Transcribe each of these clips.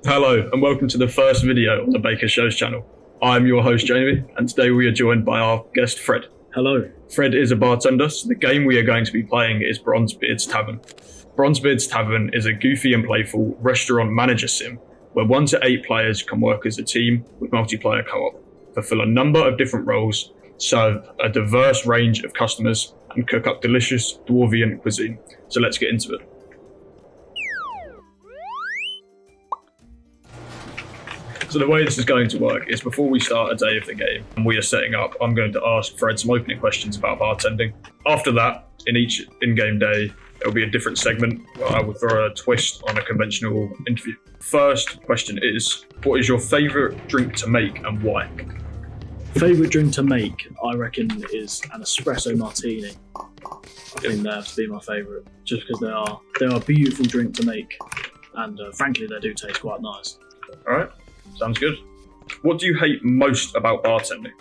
Hello and welcome to the first video on the Baker Shows channel. I'm your host Jamie and today we are joined by our guest Fred. Hello. Fred is a bartender, so the game we are going to be playing is Bronzebeard's Tavern. Bronzebeard's Tavern is a goofy and playful restaurant manager sim where 1 to 8 players can work as a team with multiplayer co-op, fulfill a number of different roles, serve a diverse range of customers and cook up delicious dwarvian cuisine. So let's get into it. So the way this is going to work is before we start a day of the game and we are setting up, I'm going to ask Fred some opening questions about bartending. After that, in each in-game day, there'll be a different segment where I will throw a twist on a conventional interview. First question is, what is your favourite drink to make and why? Favourite drink to make, I reckon, is an espresso martini. I think they have to be my favourite, just because they are a beautiful drink to make, and frankly, they do taste quite nice. All right. Sounds good. What do you hate most about bartending?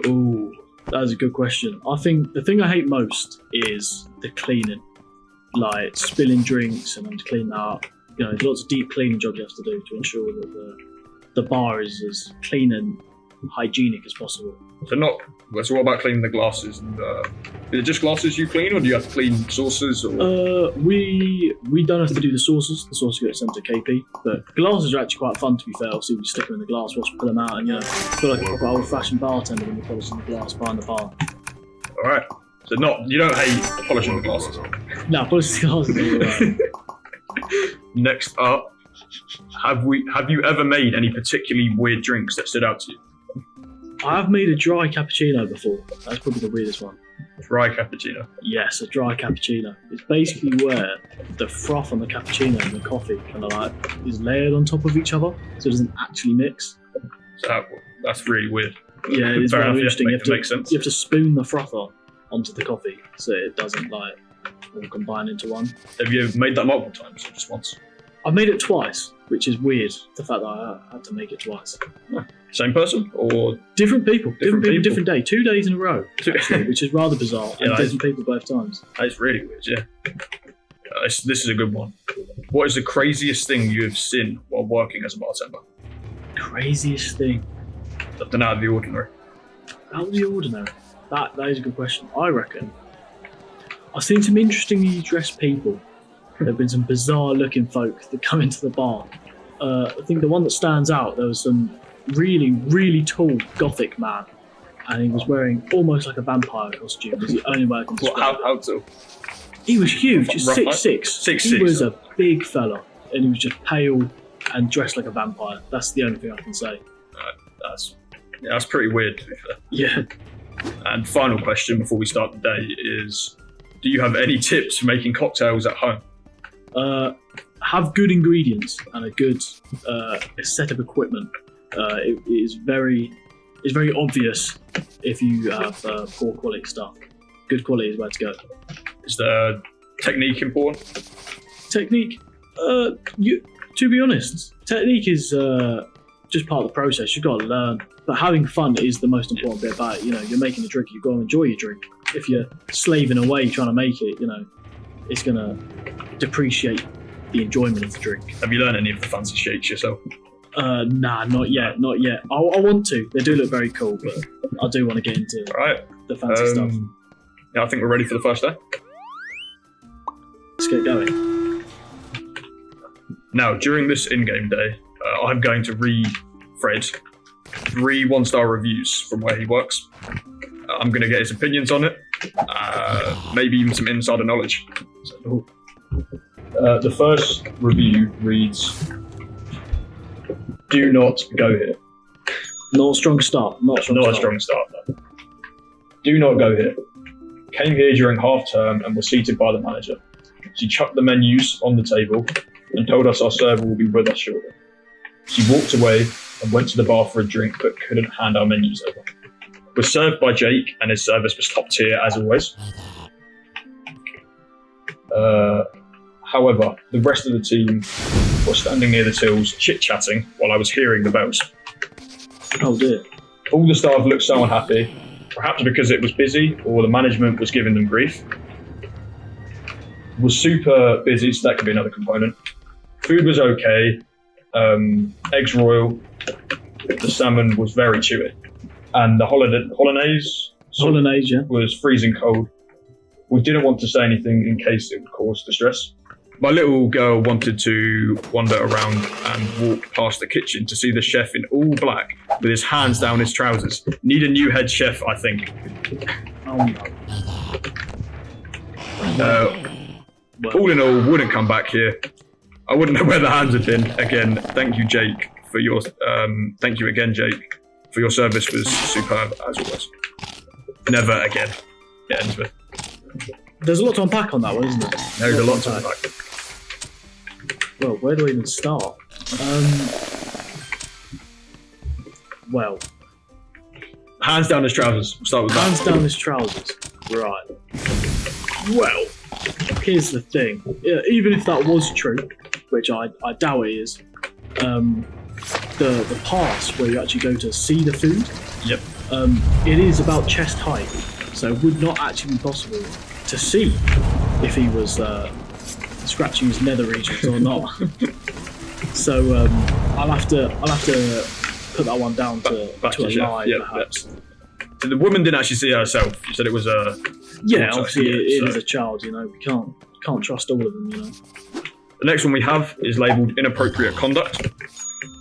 Ooh, that is a good question. I think the thing I hate most is the cleaning. Like spilling drinks and then to clean that up. You know, there's lots of deep cleaning jobs you have to do to ensure that the bar is as clean and hygienic as possible. So what about cleaning the glasses? And is it just glasses you clean, or do you have to clean saucers? Or? We don't have to do the saucers. The saucers get sent to KP, but glasses are actually quite fun. To be fair, obviously we stick them in the glass, watch them pull them out, and feel like a proper old-fashioned bartender when you're polishing the glass behind the bar. All right. So you don't hate polishing the glasses? No, polishing the glasses is alright. Next up, have you ever made any particularly weird drinks that stood out to you? I have made a dry cappuccino before. That's probably the weirdest one. Dry cappuccino? Yes, a dry cappuccino. It's basically where the froth on the cappuccino and the coffee kind of like is layered on top of each other, so it doesn't actually mix. So that's really weird. Yeah, it's very interesting. You have to spoon the froth onto the coffee so it doesn't like all combine into one. Have you made that multiple times or just once? I've made it twice, which is weird. The fact that I had to make it twice. Oh. Same person or different people? Different day. 2 days in a row, actually, which is rather bizarre. And different people both times. That's really weird. Yeah. This is a good one. What is the craziest thing you have seen while working as a bartender? Craziest thing? Something out of the ordinary. Out of the ordinary. That is a good question. I reckon I've seen some interestingly dressed people. There have been some bizarre looking folk that come into the bar. I think the one that stands out, there was some really, really tall gothic man, and he was wearing almost like a vampire costume. Was the only way I can describe it. How tall? He was huge, 6'6". 6'6". He was a big fella, and he was just pale and dressed like a vampire. That's the only thing I can say. That's pretty weird, to be fair. Yeah. And final question before we start the day is, do you have any tips for making cocktails at home? Have good ingredients and a good a set of equipment. It is very obvious if you have poor quality stuff. Good quality is where to go. Is the technique important? Technique? To be honest, technique is just part of the process. You've got to learn. But having fun is the most important bit about it. You know, you're making a drink, you've got to enjoy your drink. If you're slaving away trying to make it, it's going to depreciate the enjoyment of the drink. Have you learned any of the fancy shakes yourself? Nah, not yet. I want to. They do look very cool, but I do want to get into the fancy stuff. Yeah, I think we're ready for the first day. Let's get going. Now, during this in-game day, I'm going to read Fred 3 1-star reviews from where he works. I'm going to get his opinions on it, maybe even some insider knowledge. So, the first review reads, "Do not go here." Not a strong start. Not a strong start. No. Do not go here. Came here during half term and was seated by the manager. She chucked the menus on the table and told us our server will be with us shortly. She walked away and went to the bar for a drink but couldn't hand our menus over. Was served by Jake and his service was top tier as always. However, the rest of the team were standing near the tills chit-chatting while I was hearing the bells. Oh dear. All the staff looked so unhappy, perhaps because it was busy or the management was giving them grief. It was super busy, so that could be another component. Food was okay, eggs royal. The salmon was very chewy, and the hollandaise Hollandaise, was freezing cold. We didn't want to say anything in case it would cause distress. My little girl wanted to wander around and walk past the kitchen to see the chef in all black with his hands down his trousers. Need a new head chef, I think. Oh no. All in all, wouldn't come back here. I wouldn't know where the hands had been. Again, thank you, Jake, for your. Thank you again, Jake, for your service was superb as always. Never again. It ends with. There's a lot to unpack on that one, isn't there? There's a lot to unpack. Well, where do I even start? Well, hands down his trousers. We'll start with that. Hands down his trousers. Right. Well, here's the thing. Even if that was true, which I doubt it is, the pass where you actually go to see the food, yep. It is about chest height, so it would not actually be possible to see if he was scratching his nether regions or not. So I'll have to put that one down to a lie, perhaps. So the woman didn't actually see it herself. She said it was a. Yeah, obviously it is a child. You know, we can't trust all of them. You know. The next one we have is labelled inappropriate conduct.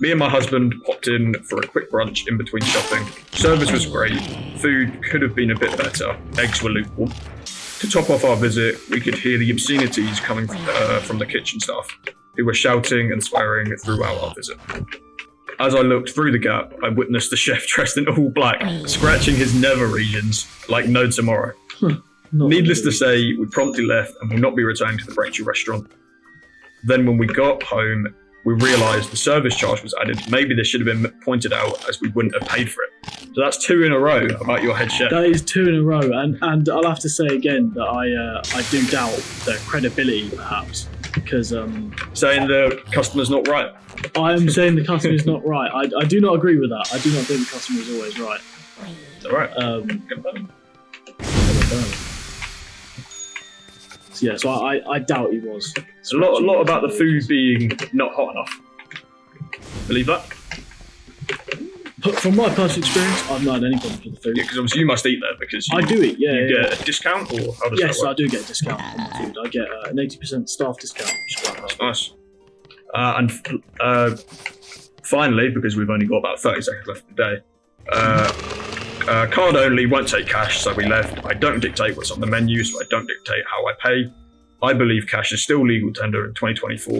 Me and my husband popped in for a quick brunch in between shopping. Service was great. Food could have been a bit better. Eggs were lukewarm. To top off our visit, we could hear the obscenities coming from the kitchen staff, who were shouting and swearing throughout our visit. As I looked through the gap, I witnessed the chef dressed in all black, scratching his nether regions like no tomorrow. Needless to say, we promptly left and will not be returning to the Braintree restaurant. Then when we got home, we realised the service charge was added. Maybe this should have been pointed out as we wouldn't have paid for it. So that's 2 in a row about your head chef. That is 2 in a row, and I'll have to say again that I do doubt the credibility, perhaps, because saying the customer's not right. I am saying the customer's not right. I do not agree with that. I do not think the customer is always right. All right. So yeah, so I doubt he was. A lot about the food being not hot enough. Believe that? From my personal experience, I've not had any problems with the food. Yeah, because obviously you must eat there because I do eat. Yeah, you get a discount, or how does yes, that work? I do get a discount on my food. I get an 80% staff discount, which is quite nice. And finally, because we've only got about 30 seconds left of the day, card only, won't take cash, so we left. I don't dictate what's on the menu, so I don't dictate how I pay. I believe cash is still legal tender in 2024,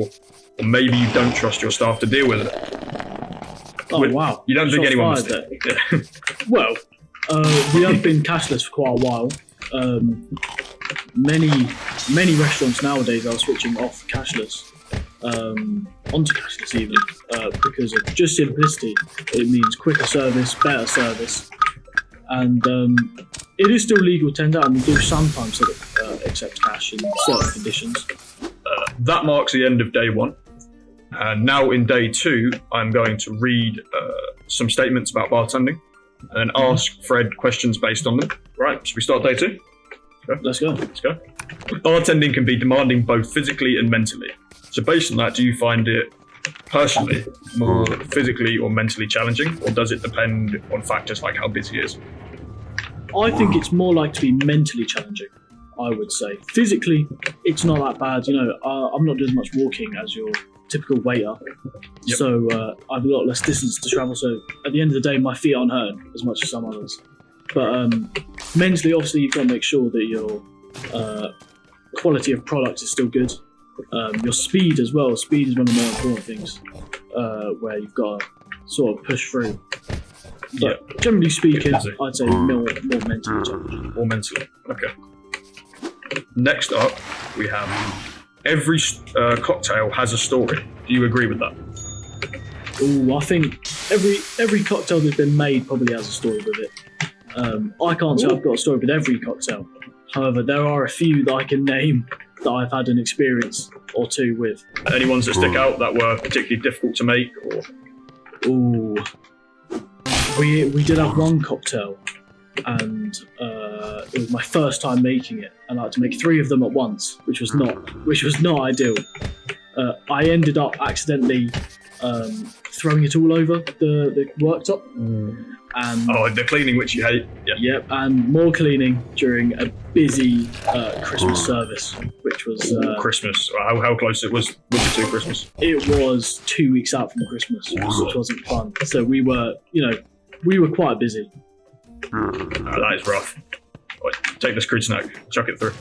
or maybe you don't trust your staff to deal with it. Oh, wow. You don't think anyone was there? Yeah. Well, we have been cashless for quite a while. Many restaurants nowadays are switching off cashless onto cashless even because of just simplicity. It means quicker service, better service, and it is still legal tender, and we do sometimes sort of accept cash in certain conditions. That marks the end of day 1. And now in day 2, I'm going to read some statements about bartending and ask Fred questions based on them. Right, should we start day 2? Let's go. Bartending can be demanding both physically and mentally. So based on that, do you find it personally more physically or mentally challenging, or does it depend on factors like how busy it is? I think it's more like to be mentally challenging, I would say. Physically, it's not that bad. You know, I'm not doing as much walking as your typical waiter, so I have a lot less distance to travel, so at the end of the day my feet aren't hurting as much as some others. But mentally, obviously, you've got to make sure that your quality of product is still good. Your speed as well. Speed is one of the more important things where you've got to sort of push through. But generally speaking, I'd say more mentally challenging. More mentally, okay. Next up, we have every cocktail has a story. Do you agree with that? Oh, I think every cocktail that's been made probably has a story with it. I can't say I've got a story with every cocktail. However, there are a few that I can name that I've had an experience or two with. Any ones that stick out that were particularly difficult to make? Or? Ooh, we did have one cocktail, and it was my first time making it, and I had to make 3 of them at once, which was not ideal. I ended up accidentally throwing it all over the worktop. And the cleaning which you hate. Yeah. Yep, and more cleaning during a busy Christmas service, which was Christmas. How close it was it to Christmas? It was 2 weeks out from Christmas, which wasn't fun. So we were quite busy. That is rough. Right, take this crude snack, chuck it through.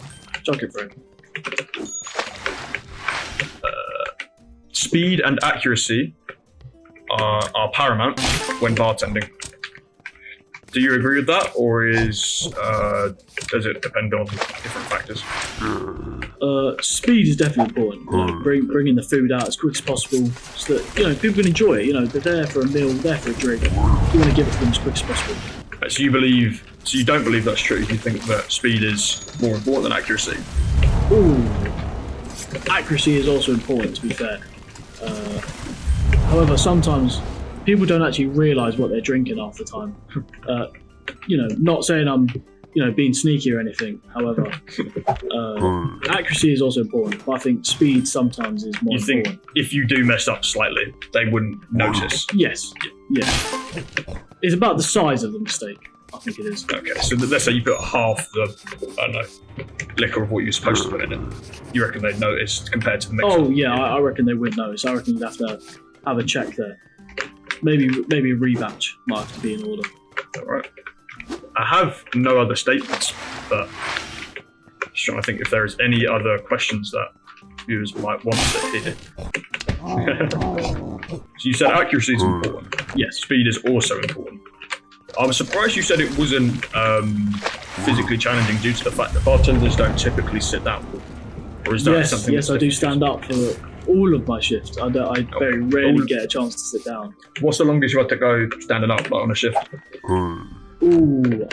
Speed and accuracy are paramount when bartending. Do you agree with that, or does it depend on different factors? Speed is definitely important. Bringing the food out as quick as possible, so that people can enjoy it. They're there for a meal, there for a drink. You want to give it to them as quick as possible. So you don't believe that's true? You think that speed is more important than accuracy? Ooh, accuracy is also important, to be fair. However, sometimes people don't actually realise what they're drinking half the time. Not saying I'm, being sneaky or anything. However, accuracy is also important. But I think speed sometimes is more important. You think if you do mess up slightly, they wouldn't notice? Yes. Yeah. It's about the size of the mistake. I think it is. Okay, so let's say you put half the, liquor of what you're supposed to put in it. You reckon they'd notice compared to the mixer? Oh, yeah, I reckon they would notice. I reckon you'd have to have a check there. Maybe a rebatch might have to be in order. All right. I have no other statements, but just trying to think if there is any other questions that viewers might want to hear. So you said accuracy is important. Yes. Speed is also important. I was surprised you said it wasn't physically challenging due to the fact that bartenders don't typically sit down. Or is that something? Yes, I do stand up for all of my shifts. I very rarely get a chance to sit down. What's the longest you had to go standing up on a shift? Ooh,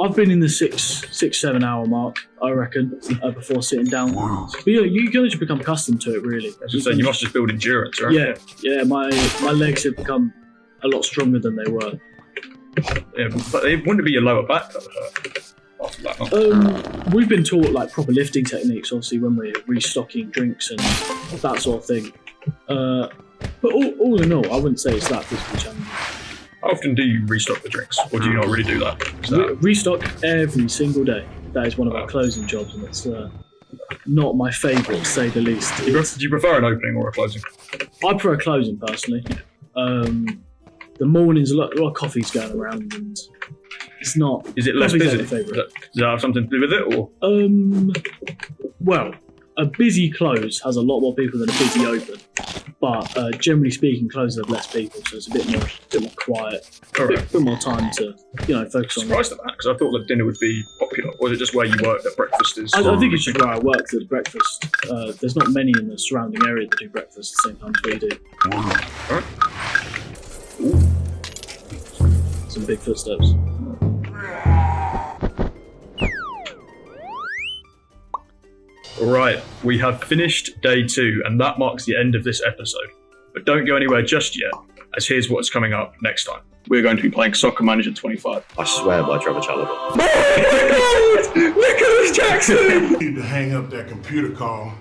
I've been in the 6-7 hour mark, I reckon, before sitting down. But you can just become accustomed to it, really. You must just build endurance, right? Yeah. My legs have become a lot stronger than they were. Yeah, but it wouldn't be your lower back that would hurt after that. We've been taught proper lifting techniques, obviously, when we're restocking drinks and that sort of thing. But all in all, I wouldn't say it's that physically challenging. How often do you restock the drinks, or do you not really do that? Restock every single day. That is one of our closing jobs, and it's not my favourite, to say the least. Do you prefer an opening or a closing? I prefer a closing, personally. The mornings, a lot of coffee's going around, and it's not. Is it less busy? Does that have something to do with it, or? Well, a busy close has a lot more people than a busy open, but generally speaking, closes have less people, so it's a bit more quiet, a bit more time to focus on. Surprised at that, because I thought that dinner would be popular. Or is it just where you work that breakfast is? I think it's just where I work that breakfast. There's not many in the surrounding area that do breakfast at the same time as we do. All right. Ooh. Some big footsteps. Alright, we have finished day 2, and that marks the end of this episode. But don't go anywhere just yet, as here's what's coming up next time. We're going to be playing Soccer Manager 25. I swear by Trevor Chalobah. Oh my God! Nicholas Jackson! Need to hang up that computer call.